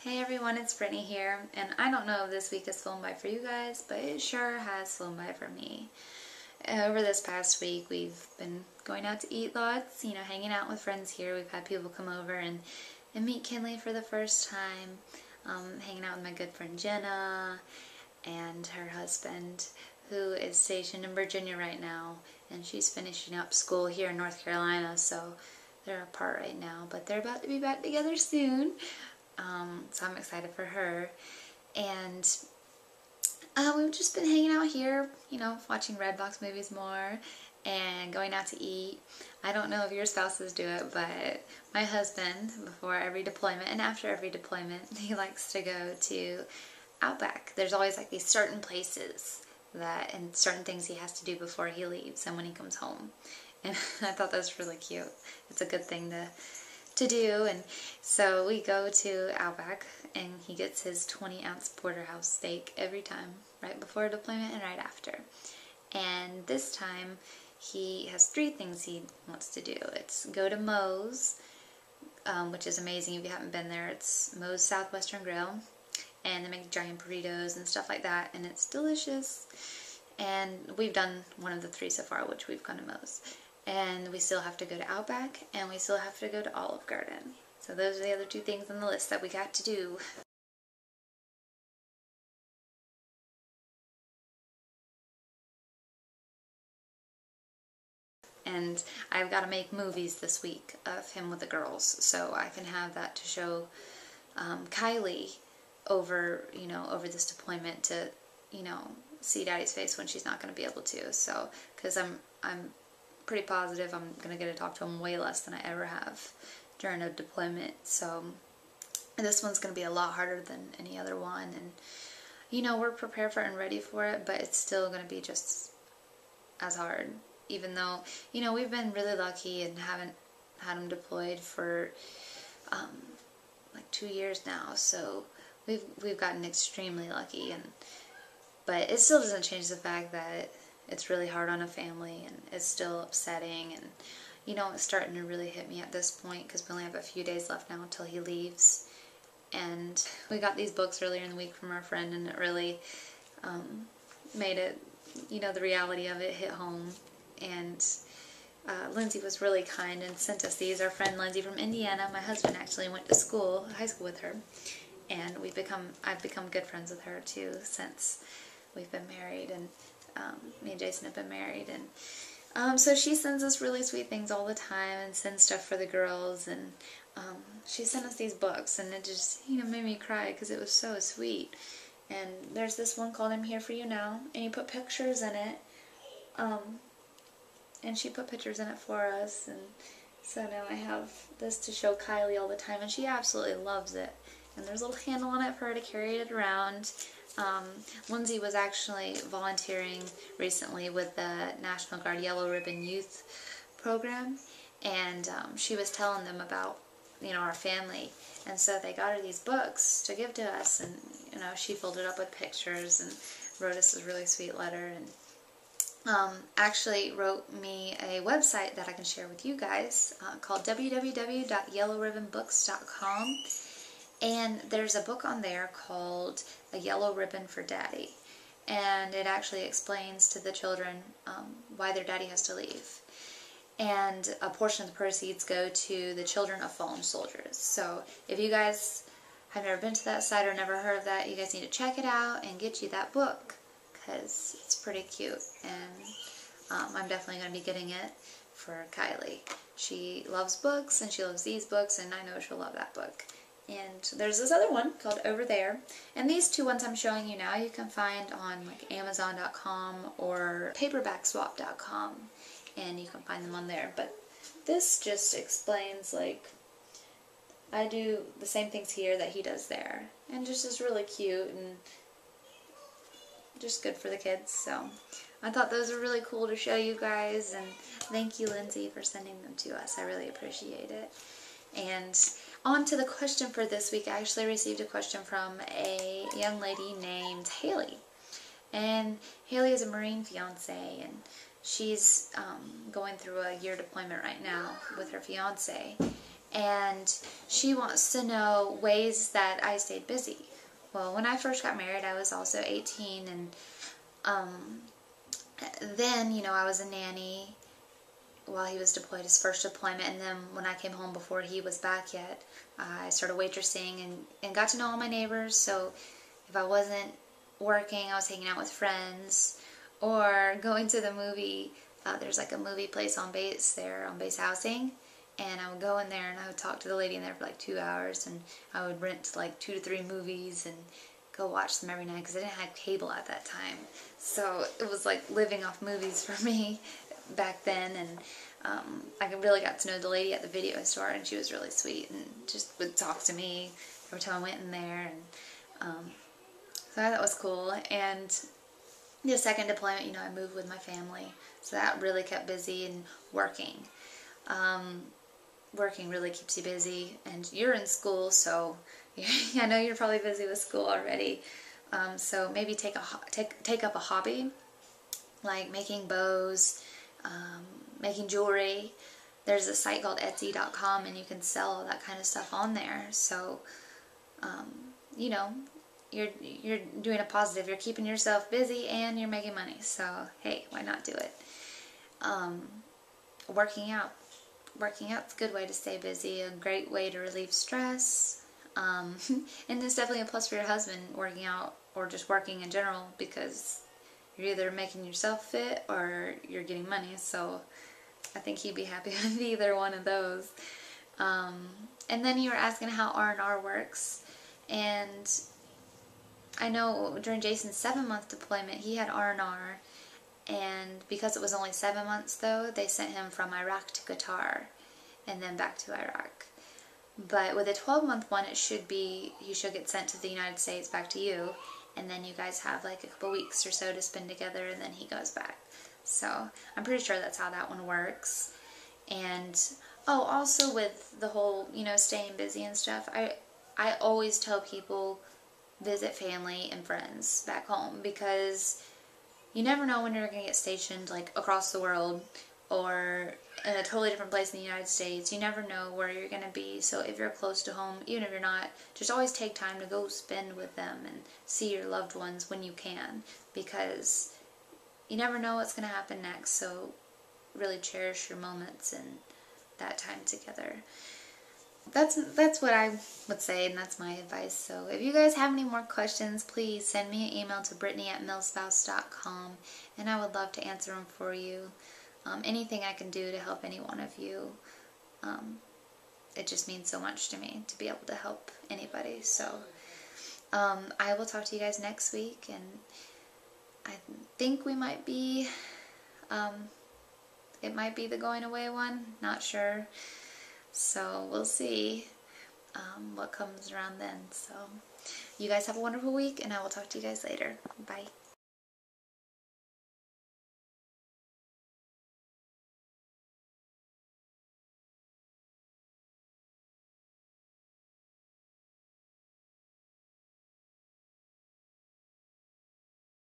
Hey everyone, it's Brittany here, and I don't know if this week has flown by for you guys, but it sure has flown by for me. Over this past week, we've been going out to eat lots, hanging out with friends here. We've had people come over and meet Kinley for the first time, hanging out with my good friend Jenna and her husband, who is stationed in Virginia right now, and she's finishing up school here in North Carolina, so they're apart right now, but they're about to be back together soon. So I'm excited for her. And we've just been hanging out here, watching Redbox movies more and going out to eat. I don't know if your spouses do it, but my husband, before every deployment and after every deployment, he likes to go to Outback. There's always like these certain places and certain things he has to do before he leaves and when he comes home. And I thought that was really cute. It's a good thing to do. And so we go to Outback and he gets his 20-ounce porterhouse steak every time, right before deployment and right after. And this time he has 3 things he wants to do. It's go to Moe's, which is amazing if you haven't been there. It's Moe's Southwestern Grill, and they make giant burritos and stuff like that, and it's delicious. And we've done one of the 3 so far, which we've gone to Moe's. And we still have to go to Outback, and we still have to go to Olive Garden. So those are the other 2 things on the list that we got to do. And I've got to make movies this week of him with the girls, so I can have that to show Kylie over this deployment to, see Daddy's face when she's not going to be able to. So, because I'm pretty positive I'm going to get to talk to him way less than I ever have during a deployment. So this one's going to be a lot harder than any other one, and we're prepared for it and ready for it, but it's still going to be just as hard, even though we've been really lucky and haven't had him deployed for like 2 years now, so we've gotten extremely lucky, but it still doesn't change the fact that it's really hard on a family, and it's still upsetting, and it's starting to really hit me at this point because we only have a few days left now until he leaves. And we got these books earlier in the week from our friend, and it really made it, the reality of it hit home. And Lindsay was really kind and sent us these. Our friend Lindsay from Indiana, my husband actually went to high school with her, and I've become good friends with her too since we've been married, and me and Jason have been married, and so she sends us really sweet things all the time and sends stuff for the girls, and she sent us these books, and it just made me cry because it was so sweet. And there's this one called I'm Here For You Now, and you put pictures in it, and she put pictures in it for us, and so now I have this to show Kylie all the time, and she absolutely loves it. And there's a little handle on it for her to carry it around. Lindsay was actually volunteering recently with the National Guard Yellow Ribbon Youth Program, and she was telling them about our family, and so they got her these books to give to us, and she filled it up with pictures and wrote us a really sweet letter, and actually wrote me a website that I can share with you guys called www.yellowribbonbooks.com. And there's a book on there called A Yellow Ribbon for Daddy. And it actually explains to the children why their daddy has to leave. And a portion of the proceeds go to the children of fallen soldiers. So if you guys have never been to that site or never heard of that, you guys need to check it out and get you that book, because it's pretty cute. And I'm definitely going to be getting it for Kylie. She loves books, and she loves these books, and I know she'll love that book. And there's this other one called Over There. And these 2 ones I'm showing you now you can find on like Amazon.com or paperbackswap.com. And you can find them on there. But this just explains, like, I do the same things here that he does there. And just is really cute and just good for the kids. So I thought those were really cool to show you guys. And thank you, Lindsay, for sending them to us. I really appreciate it. And on to the question for this week. I actually received a question from a young lady named Haley. And Haley is a Marine fiance, and she's going through a year deployment right now with her fiance. and she wants to know ways that I stayed busy. Well, when I first got married, I was also 18, and then, you know, I was a nanny while he was deployed, his first deployment, and then when I came home before he was back yet, I started waitressing and got to know all my neighbors. So if I wasn't working, I was hanging out with friends or going to the movie. There's like a movie place on base there, on base housing, and I would go in there and I would talk to the lady in there for like 2 hours, and I would rent like 2 to 3 movies and go watch them every night because I didn't have cable at that time. So it was like living off movies for me back then, and I really got to know the lady at the video store, and she was really sweet and just would talk to me every time I went in there, and so that was cool. And the second deployment, you know, I moved with my family, so that really kept busy, and working. Working really keeps you busy, and you're in school, so I know you're probably busy with school already. So maybe take up a hobby, like making bows, making jewelry. There's a site called Etsy.com, and you can sell all that kind of stuff on there. So, you know, you're doing a positive. You're keeping yourself busy and you're making money. So, hey, why not do it? Working out. Working out's a good way to stay busy, a great way to relieve stress. And it's definitely a plus for your husband, working out or just working in general, because you're either making yourself fit or you're getting money. So I think he'd be happy with either one of those. And then you were asking how R&R works. And I know during Jason's 7-month deployment, he had R&R. And because it was only 7 months, though, they sent him from Iraq to Qatar and then back to Iraq. But with a 12-month one, he should get sent to the United States, back to you, and then you guys have like a couple weeks or so to spend together, and then he goes back. So I'm pretty sure that's how that one works. And oh, also with the whole, you know, staying busy and stuff, I always tell people visit family and friends back home, because you never know when you're going to get stationed, like across the world or in a totally different place in the United States. You never know where you're going to be. So if you're close to home, even if you're not, just always take time to go spend with them and see your loved ones when you can, because you never know what's going to happen next. So really cherish your moments and that time together. That's what I would say, and that's my advice. So if you guys have any more questions, please send me an email to brittany@millspouse.com, and I would love to answer them for you. Anything I can do to help any one of you, it just means so much to me to be able to help anybody. So I will talk to you guys next week, and I think we might be, it might be the going away one, not sure. So we'll see what comes around then. So you guys have a wonderful week, and I will talk to you guys later. Bye.